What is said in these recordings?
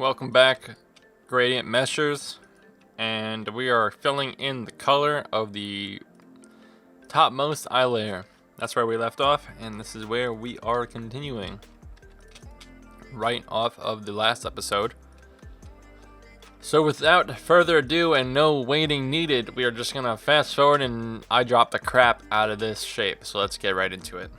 Welcome back, gradient meshers, and we are filling in the color of the topmost eye layer. That's where we left off, and this is where we are continuing right off of the last episode. So without further ado and no waiting needed, we are just gonna fast forward and I drop the crap out of this shape. So let's get right into it.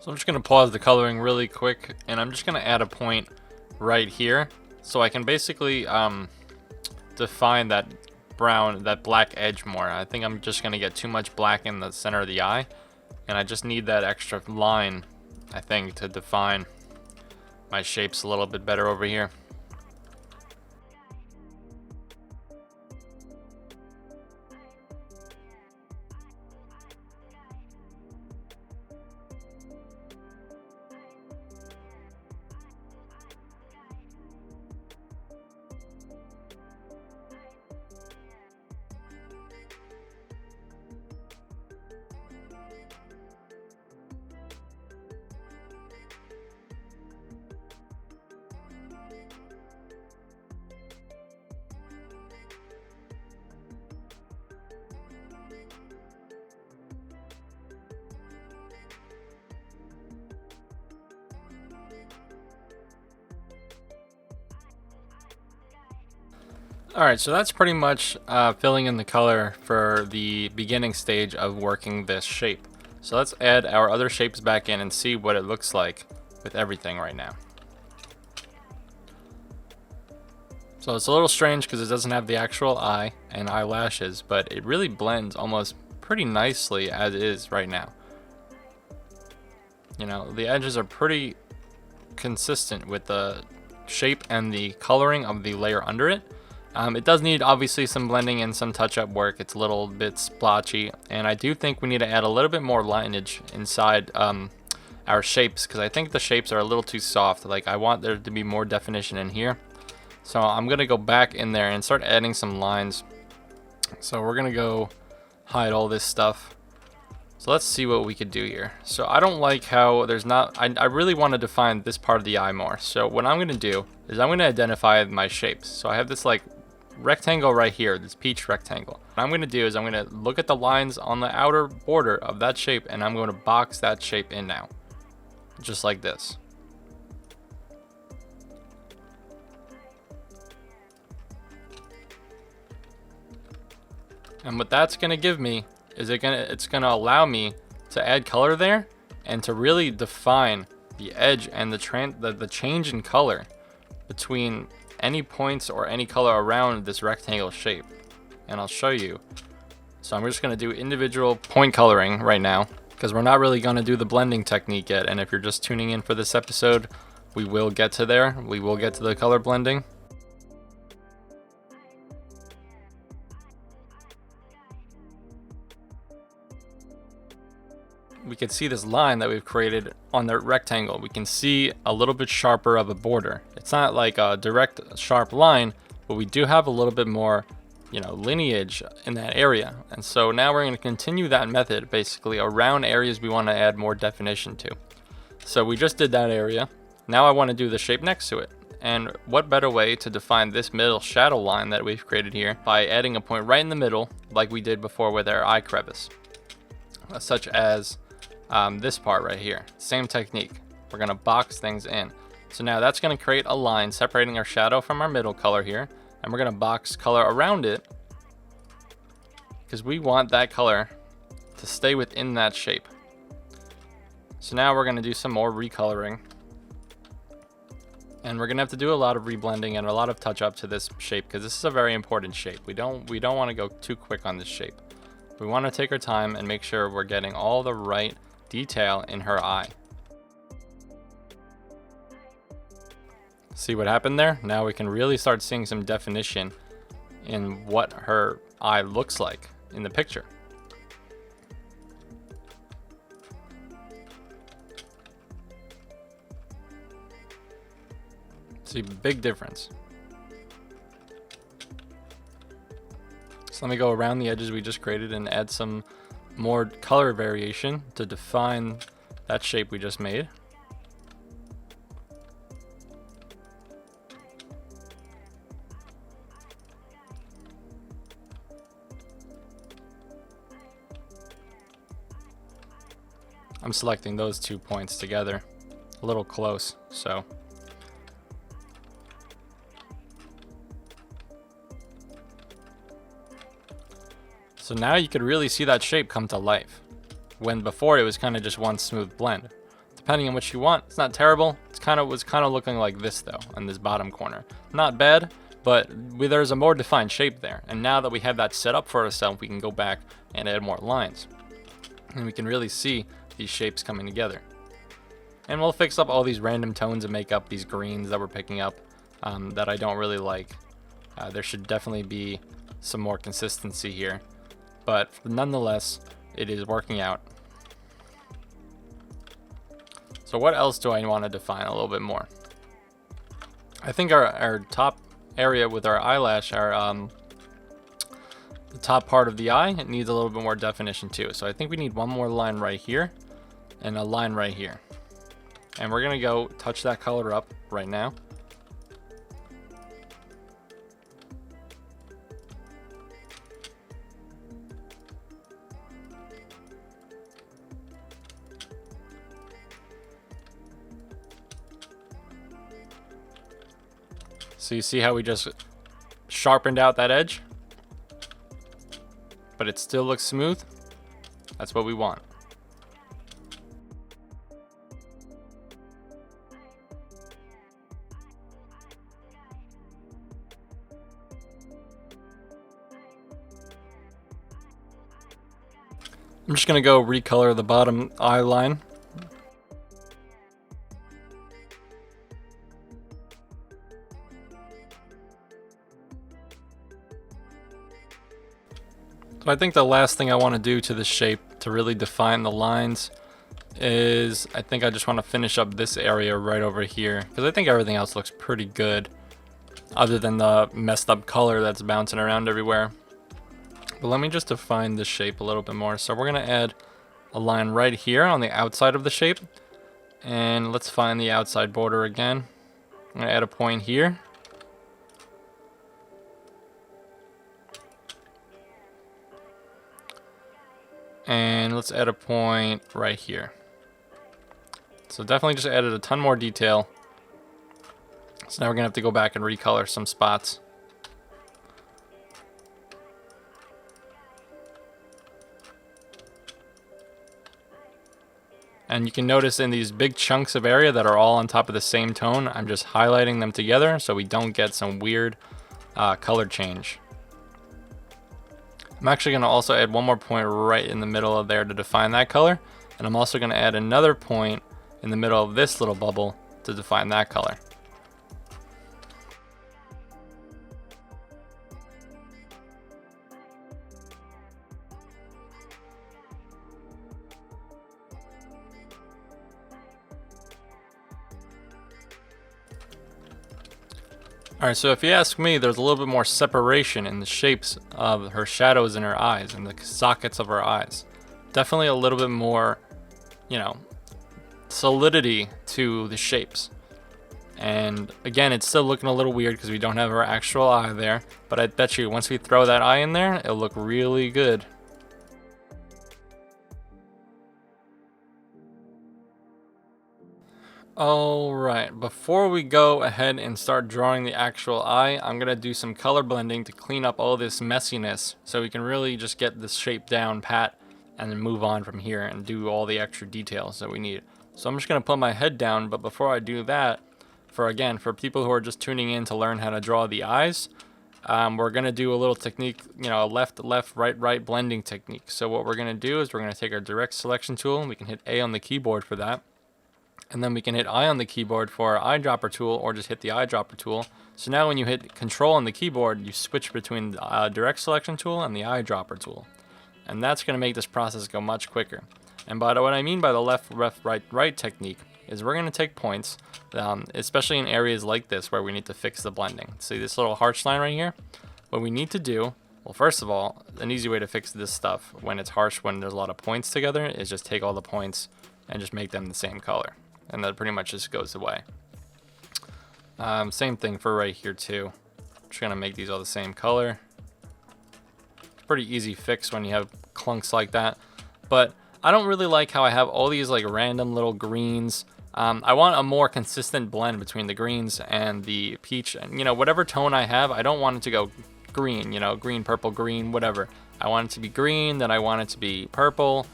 So I'm just going to pause the coloring really quick, and I'm just going to add a point right here so I can basically define that black edge more. I think I'm just going to get too much black in the center of the eye, and I just need that extra line, I think, to define my shapes a little bit better over here. Alright, so that's pretty much filling in the color for the beginning stage of working this shape. So let's add our other shapes back in and see what it looks like with everything right now. So it's a little strange because it doesn't have the actual eye and eyelashes, but it really blends almost pretty nicely as is right now. You know, the edges are pretty consistent with the shape and the coloring of the layer under it. It does need obviously some blending and some touch-up work. It's a little bit splotchy, and I do think we need to add a little bit more lineage inside our shapes, because I think the shapes are a little too soft. Like, I want there to be more definition in here. So I'm gonna go back in there and start adding some lines. So we're gonna go hide all this stuff. So let's see what we could do here. So I don't like how there's not, I really want to define this part of the eye more. So what I'm gonna do is I'm gonna identify my shapes. So I have this like rectangle right here, this peach rectangle. What I'm going to do is I'm going to look at the lines on the outer border of that shape, and I'm going to box that shape in now, just like this. And what that's going to give me is it's going to allow me to add color there and to really define the edge and the change in color between any points or any color around this rectangle shape. And I'll show you. So I'm just going to do individual point coloring right now, because we're not really going to do the blending technique yet. And if you're just tuning in for this episode, we will get to there. We will get to the color blending. We can see this line that we've created on the rectangle. We can see a little bit sharper of a border. It's not like a direct sharp line, but we do have a little bit more, you know, lineage in that area. And so now we're going to continue that method basically around areas we want to add more definition to. So we just did that area. Now I want to do the shape next to it. And what better way to define this middle shadow line that we've created here by adding a point right in the middle like we did before with our eye crevice, such as this part right here. Same technique. We're gonna box things in. So now that's going to create a line separating our shadow from our middle color here, and we're going to box color around it because we want that color to stay within that shape. So now we're going to do some more recoloring, and we're going to have to do a lot of reblending and a lot of touch up to this shape because this is a very important shape. We don't want to go too quick on this shape. We want to take our time and make sure we're getting all the right detail in her eye. See what happened there? Now we can really start seeing some definition in what her eye looks like in the picture. See, big difference. So let me go around the edges we just created and add some more color variation to define that shape we just made. I'm selecting those 2 points together, a little close, so. So now you could really see that shape come to life, when before it was kind of just one smooth blend. Depending on what you want, it's not terrible. It's was kind of looking like this though, on this bottom corner. Not bad, but there's a more defined shape there. And now that we have that set up for ourselves, we can go back and add more lines. And we can really see these shapes coming together. And we'll fix up all these random tones and make up these greens that we're picking up that I don't really like. There should definitely be some more consistency here, but nonetheless, it is working out. So what else do I want to define a little bit more? I think our top area with our eyelash, the top part of the eye, it needs a little bit more definition too. So I think we need one more line right here and a line right here. And we're gonna go touch that color up right now. So you see how we just sharpened out that edge, but it still looks smooth? That's what we want. I'm just gonna go recolor the bottom eye line. So I think the last thing I want to do to this shape to really define the lines is I think I just want to finish up this area right over here, because I think everything else looks pretty good other than the messed up color that's bouncing around everywhere. But let me just define this shape a little bit more. So we're going to add a line right here on the outside of the shape, and let's find the outside border again. I'm going to add a point here. And let's add a point right here. So definitely just added a ton more detail. So now we're gonna have to go back and recolor some spots. And you can notice in these big chunks of area that are all on top of the same tone, I'm just highlighting them together so we don't get some weird color change. I'm actually going to also add one more point right in the middle of there to define that color. And I'm also going to add another point in the middle of this little bubble to define that color. Alright, so if you ask me, there's a little bit more separation in the shapes of her shadows in her eyes and the sockets of her eyes. Definitely a little bit more, solidity to the shapes. And again, it's still looking a little weird because we don't have her actual eye there, but I bet you once we throw that eye in there, it'll look really good. Alright, before we go ahead and start drawing the actual eye, I'm going to do some color blending to clean up all this messiness so we can really just get this shape down pat and then move on from here and do all the extra details that we need. So I'm just going to put my head down, but before I do that, for people who are just tuning in to learn how to draw the eyes, we're going to do a little technique, a left, right blending technique. So what we're going to do is we're going to take our direct selection tool, and we can hit A on the keyboard for that. And then we can hit I on the keyboard for our eyedropper tool, or just hit the eyedropper tool. So now when you hit Control on the keyboard, you switch between the direct selection tool and the eyedropper tool. And that's going to make this process go much quicker. And what I mean by the left, right technique is we're going to take points, especially in areas like this where we need to fix the blending. See this little harsh line right here? What we need to do, well, first of all, an easy way to fix this stuff when it's harsh, when there's a lot of points together, is just take all the points and just make them the same color. And that pretty much just goes away. Same thing for right here too. Just gonna make these all the same color. It's pretty easy fix when you have clunks like that. But I don't really like how I have all these like random little greens. I want a more consistent blend between the greens and the peach. And whatever tone I have, I don't want it to go green, green, purple, green, whatever. I want it to be green, then I want it to be purple.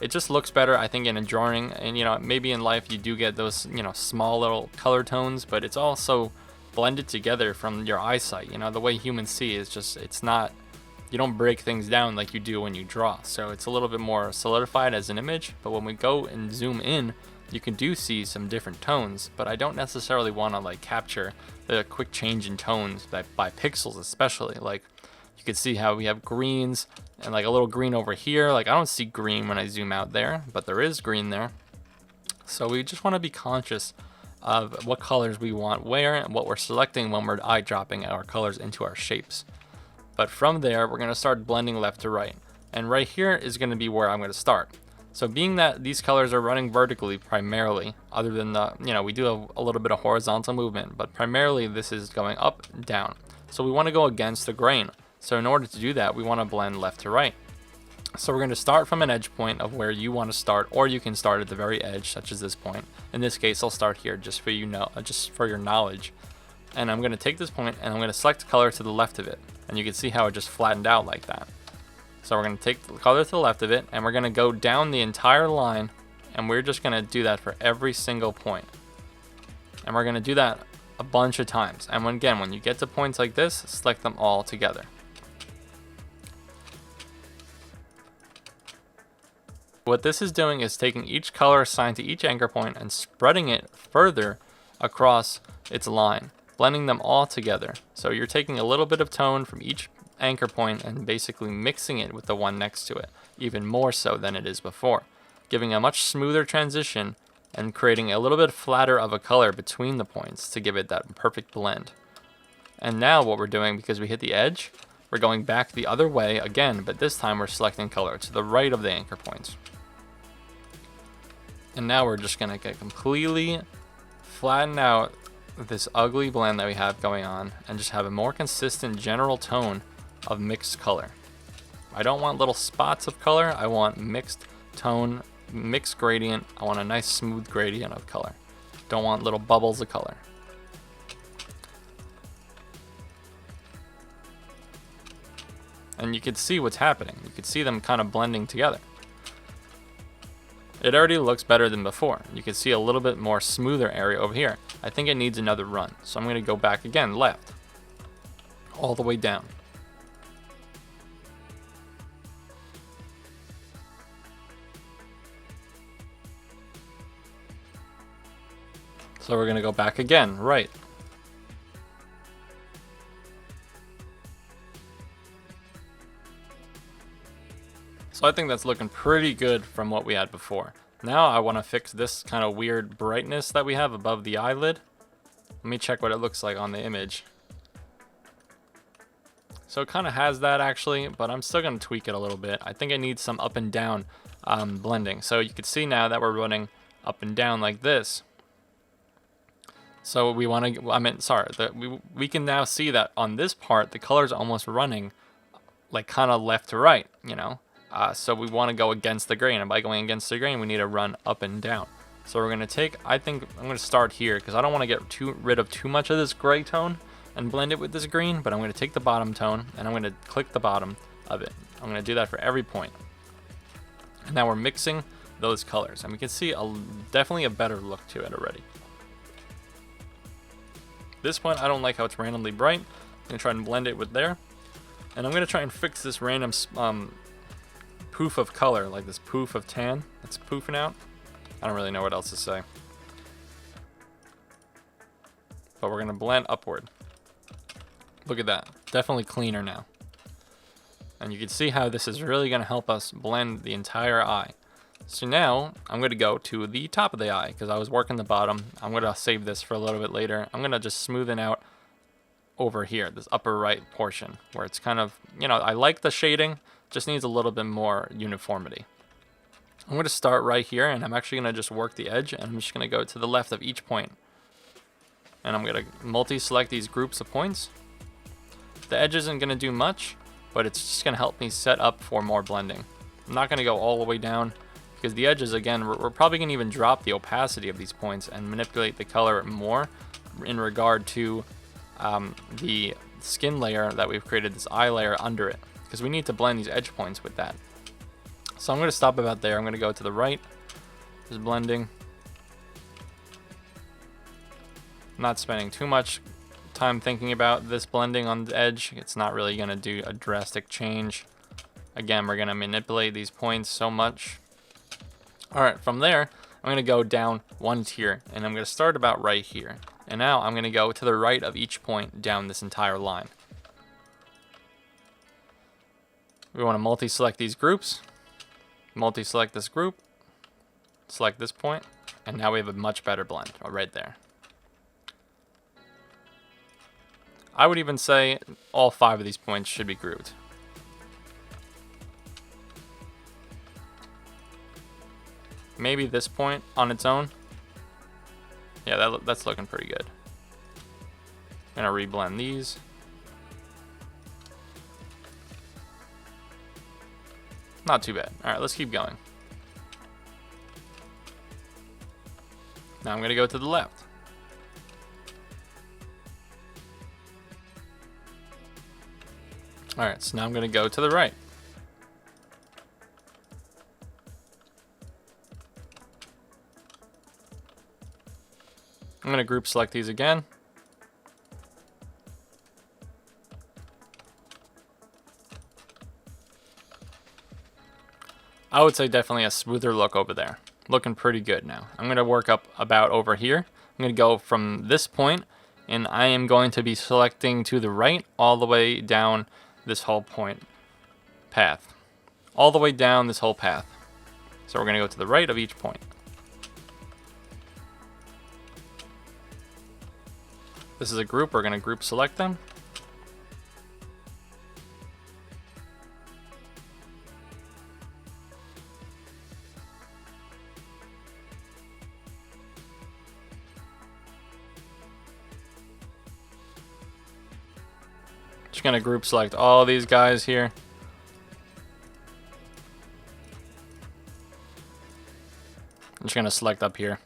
It just looks better, I think, in a drawing. And, maybe in life you do get those, small little color tones, but it's also blended together from your eyesight. The way humans see is just, it's not, you don't break things down like you do when you draw. So it's a little bit more solidified as an image, but when we go and zoom in, you can see some different tones, but I don't necessarily want to like capture the quick change in tones by pixels, especially. Like, you can see how we have greens and like a little green over here. Like, I don't see green when I zoom out there, but there is green there. So we just want to be conscious of what colors we want where and what we're selecting when we're eye dropping our colors into our shapes. But from there, we're going to start blending left to right. And right here is going to be where I'm going to start. So being that these colors are running vertically primarily, other than we do have a little bit of horizontal movement, but primarily this is going up and down. So we want to go against the grain. So in order to do that, we want to blend left to right. So we're going to start from an edge point of where you want to start, or you can start at the very edge, such as this point. In this case, I'll start here just for just for your knowledge. And I'm going to take this point and I'm going to select the color to the left of it. And you can see how it just flattened out like that. So we're going to take the color to the left of it, and we're going to go down the entire line, and we're just going to do that for every single point. And we're going to do that a bunch of times. And when you get to points like this, select them all together. What this is doing is taking each color assigned to each anchor point and spreading it further across its line, blending them all together. So you're taking a little bit of tone from each anchor point and basically mixing it with the one next to it, even more so than it is before, giving a much smoother transition and creating a little bit flatter of a color between the points to give it that perfect blend. And now what we're doing, because we hit the edge, we're going back the other way again, but this time we're selecting color to the right of the anchor points. And now we're just going to completely flatten out this ugly blend that we have going on and just have a more consistent general tone of mixed color. I don't want little spots of color. I want mixed tone, mixed gradient. I want a nice smooth gradient of color. Don't want little bubbles of color. And you could see what's happening. You could see them kind of blending together. It already looks better than before. You can see a little bit more smoother area over here. I think it needs another run. So I'm going to go back again, left, all the way down. So we're going to go back again, right. So I think that's looking pretty good from what we had before. Now I want to fix this kind of weird brightness that we have above the eyelid. Let me check what it looks like on the image. So it kind of has that actually, but I'm still going to tweak it a little bit. I think it needs some up and down blending. So you can see now that we're running up and down like this. So we want to, we can now see that on this part, the color's almost running like kind of left to right, you know? So we want to go against the grain, and by going against the grain, we need to run up and down. So we're gonna take, I think I'm gonna start here because I don't want to get rid of too much of this gray tone and blend it with this green, but I'm gonna take the bottom tone and I'm gonna click the bottom of it. I'm gonna do that for every point. And now we're mixing those colors and we can see definitely a better look to it already. This point, I don't like how it's randomly bright. I'm gonna try and blend it with there. And I'm gonna try and fix this random poof of color, like this poof of tan that's poofing out. I don't really know what else to say. But we're gonna blend upward. Look at that, definitely cleaner now. And you can see how this is really gonna help us blend the entire eye. So now I'm gonna go to the top of the eye because I was working the bottom. I'm gonna save this for a little bit later. I'm gonna just smoothen out over here, this upper right portion where it's kind of, you know, I like the shading, just needs a little bit more uniformity. I'm going to start right here and I'm actually going to just work the edge and I'm just going to go to the left of each point. And I'm going to multi-select these groups of points. The edge isn't going to do much, but it's just going to help me set up for more blending. I'm not going to go all the way down because the edges, again, we're probably going to even drop the opacity of these points and manipulate the color more in regard to the skin layer that we've created, this eye layer under it, because we need to blend these edge points with that. So I'm going to stop about there. I'm going to go to the right, just blending. Not spending too much time thinking about this blending on the edge. It's not really going to do a drastic change. Again, we're going to manipulate these points so much. All right, from there, I'm going to go down one tier, and I'm going to start about right here. And now I'm going to go to the right of each point down this entire line. We want to multi-select these groups. Multi-select this group, select this point, and now we have a much better blend right there. I would even say all 5 of these points should be grouped. Maybe this point on its own. Yeah, that's looking pretty good. I'm gonna reblend these. Not too bad. All right, let's keep going. Now I'm going to go to the left. All right, so now I'm going to go to the right. I'm going to group select these again. I would say definitely a smoother look over there. Looking pretty good now. I'm going to work up about over here. I'm going to go from this point, and I am going to be selecting to the right all the way down this whole point path. All the way down this whole path. So we're going to go to the right of each point. This is a group. We're going to group select them. Just gonna group select all these guys here. I'm just gonna select up here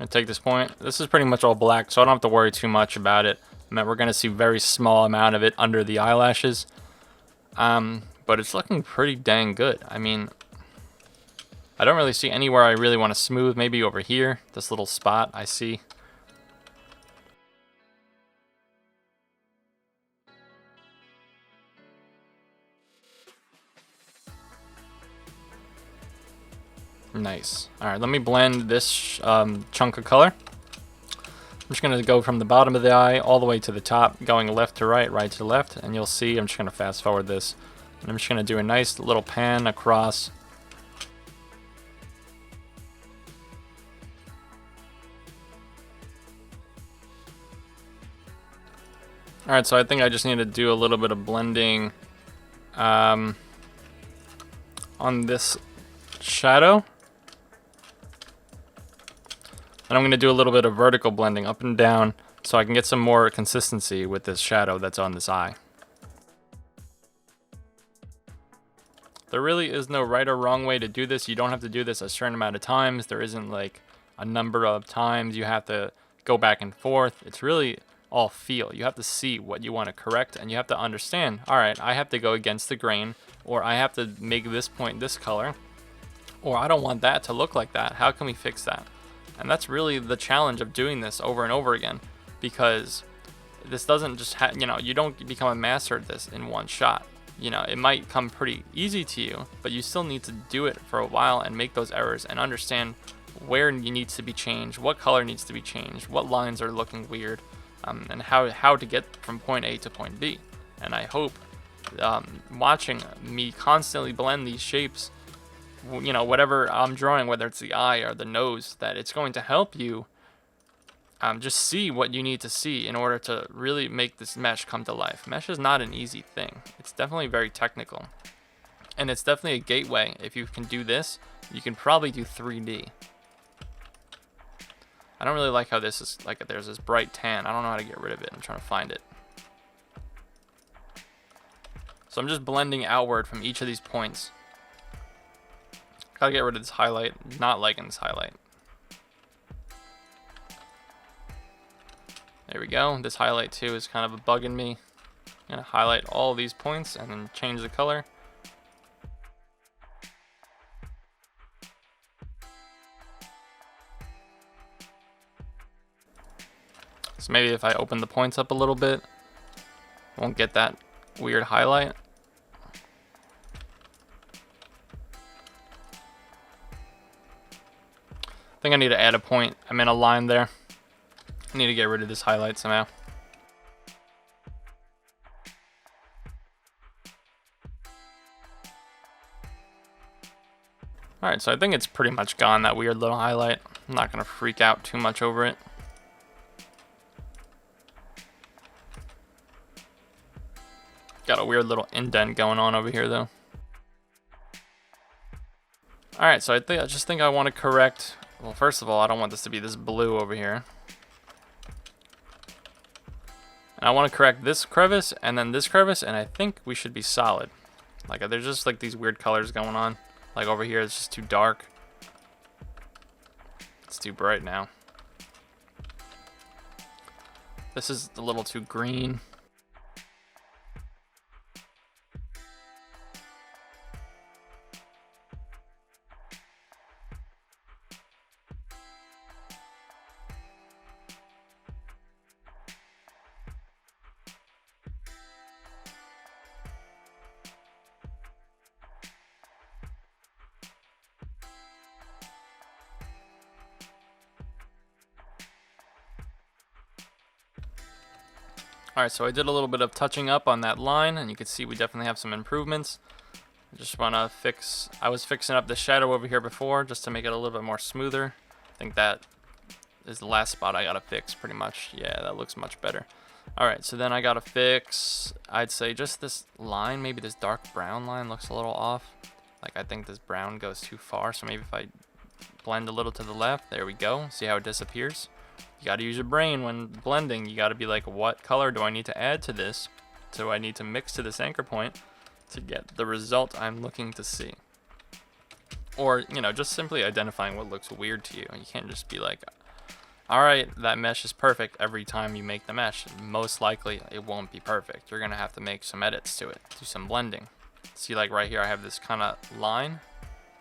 and take this point. This is pretty much all black, so I don't have to worry too much about it. I mean, we're gonna see very small amount of it under the eyelashes, but it's looking pretty dang good. I mean, I don't really see anywhere I really want to smooth. Maybe over here, this little spot I see. Nice. All right, let me blend this chunk of color. I'm just gonna go from the bottom of the eye all the way to the top, going left to right, right to left, and you'll see I'm just gonna fast forward this. And I'm just gonna do a nice little pan across. All right, so I think I just need to do a little bit of blending on this shadow. And I'm going to do a little bit of vertical blending up and down so I can get some more consistency with this shadow that's on this eye. The There really is no right or wrong way to do this. You don't have to do this a certain amount of times. There isn't like a number of times you have to go back and forth. It's really all feel. You have to see what you want to correct, and you have to understand, all right, I have to go against the grain, or I have to make this point this color, or I don't want that to look like that. How can we fix that? And that's really the challenge of doing this over and over again, because this doesn't just you don't become a master at this in one shot. It might come pretty easy to you, but you still need to do it for a while and make those errors and understand where you needs to be changed, what color needs to be changed, what lines are looking weird, and how to get from point A to point B. And I hope watching me constantly blend these shapes, whatever I'm drawing, whether it's the eye or the nose, that it's going to help you just see what you need to see in order to really make this mesh come to life. Mesh is not an easy thing. It's definitely very technical. And it's definitely a gateway. If you can do this, you can probably do 3D. I don't really like how this is, like, there's this bright tan. I don't know how to get rid of it. I'm trying to find it. So I'm just blending outward from each of these points. Gotta get rid of this highlight. Not liking this highlight. There we go. This highlight too is kind of bugging me. I'm gonna highlight all these points and then change the color. So maybe if I open the points up a little bit, won't get that weird highlight. I think I need to add a point. I'm in a line there. I need to get rid of this highlight somehow. Alright, so I think it's pretty much gone, that weird little highlight. I'm not going to freak out too much over it. Got a weird little indent going on over here though. Alright, so I just think I want to correct, well, first of all, I don't want this to be this blue over here. And I want to correct this crevice and then this crevice, and I think we should be solid. Like, there's just like these weird colors going on. Like over here, it's just too dark. It's too bright now. This is a little too green. Alright, so I did a little bit of touching up on that line, and you can see we definitely have some improvements. I just want to fix, I was fixing up the shadow over here before just to make it a little bit more smoother. I think that is the last spot I gotta fix pretty much. Yeah, that looks much better. Alright, so then I gotta fix, I'd say just this line, maybe this dark brown line looks a little off. Like, I think this brown goes too far, so maybe if I blend a little to the left, there we go. See how it disappears? You got to use your brain when blending. You got to be like, what color do I need to add to this? Do I need to mix to this anchor point to get the result I'm looking to see? Or, just simply identifying what looks weird to you. You can't just be like, all right, that mesh is perfect every time you make the mesh. Most likely, it won't be perfect. You're going to have to make some edits to it, do some blending. See, like right here, I have this kind of line.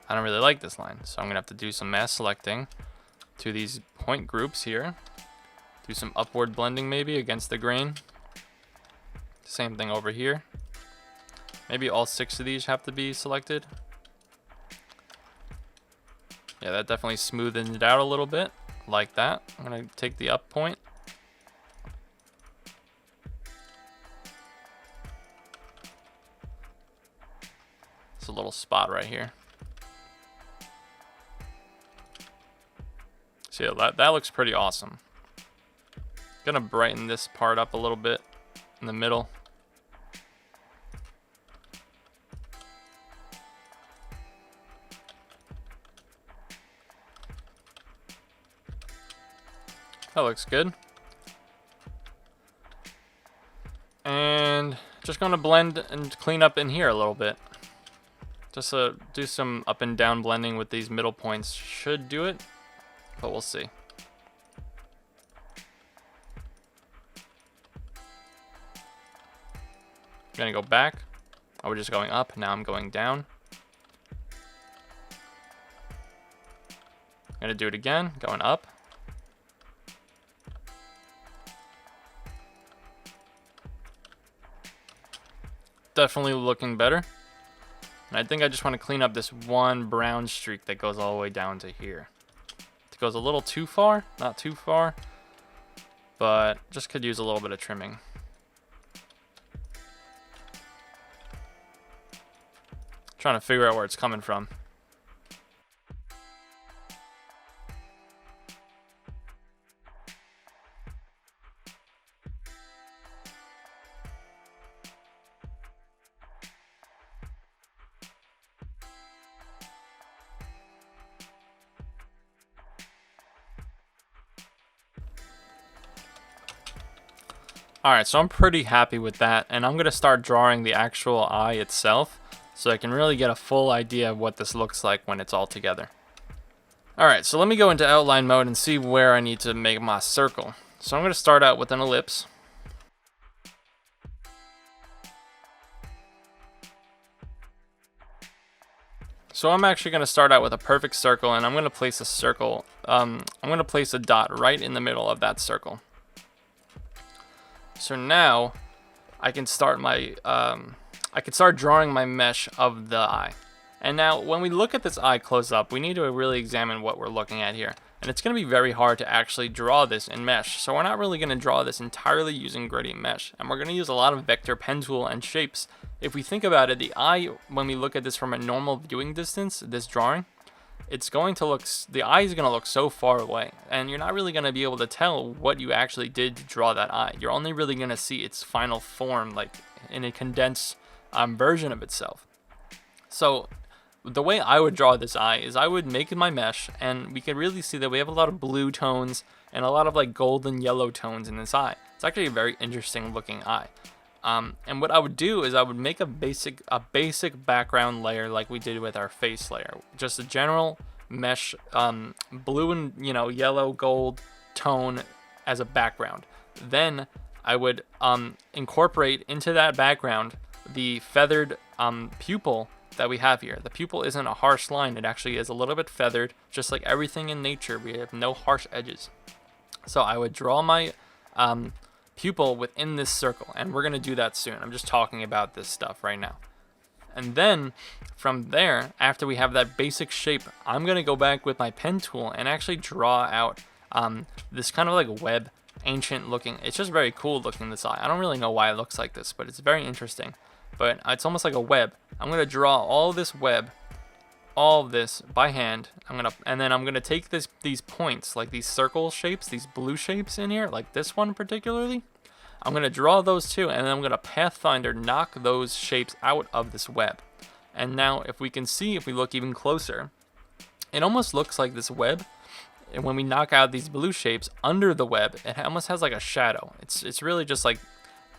I don't really like this line, so I'm going to have to do some mass selecting to these point groups here. Do some upward blending maybe against the grain. Same thing over here. Maybe all 6 of these have to be selected. Yeah, that definitely smoothened it out a little bit, like that. I'm gonna take the up point. It's a little spot right here. So yeah, that looks pretty awesome. Gonna brighten this part up a little bit in the middle. That looks good. And just gonna blend and clean up in here a little bit. Just do some up and down blending with these middle points should do it, but we'll see. I'm gonna go back. I was just going up, now I'm going down. I'm gonna do it again, going up. Definitely looking better. And I think I just want to clean up this one brown streak that goes all the way down to here. It goes a little too far, not too far, but just could use a little bit of trimming. Trying to figure out where it's coming from. Alright, so I'm pretty happy with that, and I'm going to start drawing the actual eye itself so I can really get a full idea of what this looks like when it's all together. Alright, so let me go into outline mode and see where I need to make my circle. So I'm going to start out with an ellipse. So I'm actually going to start out with a perfect circle, and I'm going to place a circle, I'm going to place a dot right in the middle of that circle. So now I can start my I can start drawing my mesh of the eye. And now when we look at this eye close up, we need to really examine what we're looking at here. And it's going to be very hard to actually draw this in mesh. So we're not really going to draw this entirely using gradient mesh. And we're going to use a lot of vector pen tool and shapes. If we think about it, the eye, when we look at this from a normal viewing distance, this drawing, it's going to look, the eye is going to look so far away, and you're not really going to be able to tell what you actually did to draw that eye. You're only really going to see its final form, like in a condensed version of itself. So the way I would draw this eye is I would make my mesh, and we can really see that we have a lot of blue tones and a lot of like golden yellow tones in this eye. It's actually a very interesting looking eye. And what I would do is I would make a basic background layer like we did with our face layer, just a general mesh, blue and yellow gold tone as a background. Then I would incorporate into that background the feathered pupil that we have here. The pupil isn't a harsh line, it actually is a little bit feathered, just like everything in nature. We have no harsh edges. So I would draw my pupil within this circle, and we're going to do that soon. I'm just talking about this stuff right now. And then from there, after we have that basic shape, I'm going to go back with my pen tool and actually draw out this kind of like web, ancient looking. It's just very cool looking, this eye. I don't really know why it looks like this, but it's very interesting. But it's almost like a web. I'm going to draw all this web, all of this by hand. And then I'm gonna take these points, like these circle shapes, these blue shapes in here, like this one particularly. I'm gonna draw those too, and then I'm gonna Pathfinder knock those shapes out of this web. And now if we can see, if we look even closer, it almost looks like this web. And when we knock out these blue shapes under the web, it almost has like a shadow. It's really just like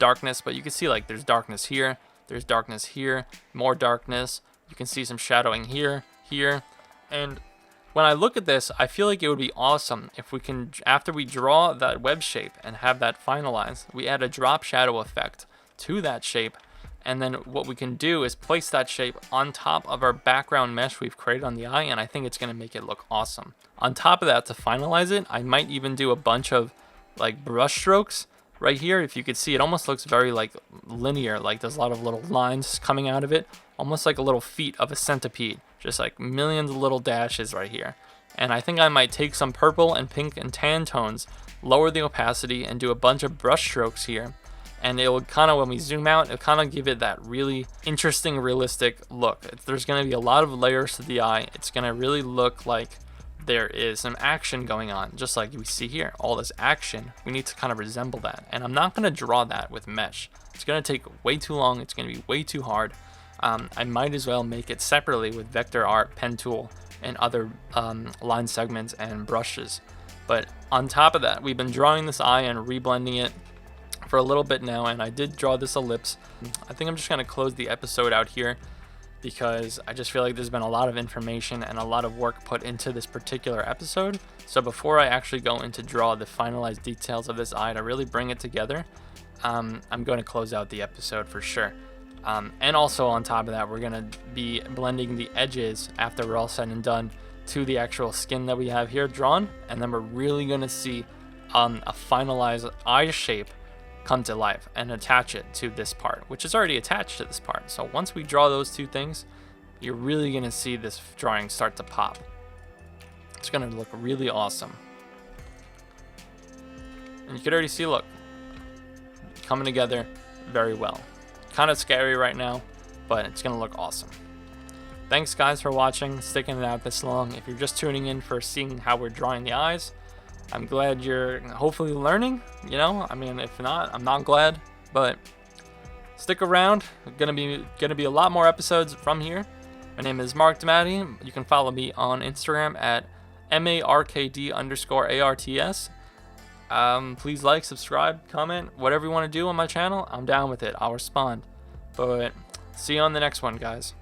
darkness, but you can see like there's darkness here, there's darkness here, more darkness. You can see some shadowing here, and when I look at this, I feel like it would be awesome if we can, after we draw that web shape and have that finalized, we add a drop shadow effect to that shape, and then what we can do is place that shape on top of our background mesh we've created on the eye, and I think it's going to make it look awesome. On top of that, to finalize it, I might even do a bunch of like brush strokes right here. If you could see, it almost looks very like linear, like there's a lot of little lines coming out of it, almost like a little feet of a centipede, just like millions of little dashes right here. And I think I might take some purple and pink and tan tones, lower the opacity, and do a bunch of brush strokes here, and it will kind of, when we zoom out, it'll kind of give it that really interesting realistic look. There's going to be a lot of layers to the eye. It's going to really look like there is some action going on, just like we see here, all this action. We need to kind of resemble that, and I'm not going to draw that with mesh. It's going to take way too long, it's going to be way too hard. I might as well make it separately with vector art, pen tool, and other line segments and brushes. But on top of that, we've been drawing this eye and reblending it for a little bit now, and I did draw this ellipse. I think I'm just going to close the episode out here. because I just feel like there's been a lot of information and a lot of work put into this particular episode. So before I actually go into draw the finalized details of this eye to really bring it together, I'm going to close out the episode for sure. And also on top of that, we're going to be blending the edges after we're all said and done to the actual skin that we have here drawn, and then we're really going to see a finalized eye shape come to life and attach it to this part, which is already attached to this part. So once we draw those two things, you're really going to see this drawing start to pop. It's going to look really awesome. And you can already see, look, coming together very well. Kind of scary right now, but it's going to look awesome. Thanks guys for watching, sticking it out this long. If you're just tuning in for seeing how we're drawing the eyes, I'm glad you're hopefully learning, you know. I mean, if not, I'm not glad, but stick around. Gonna be a lot more episodes from here. My name is Mark DiMattei. You can follow me on Instagram at MARKD_ARTS. Please like, subscribe, comment, whatever you want to do on my channel. I'm down with it. I'll respond. But see you on the next one, guys.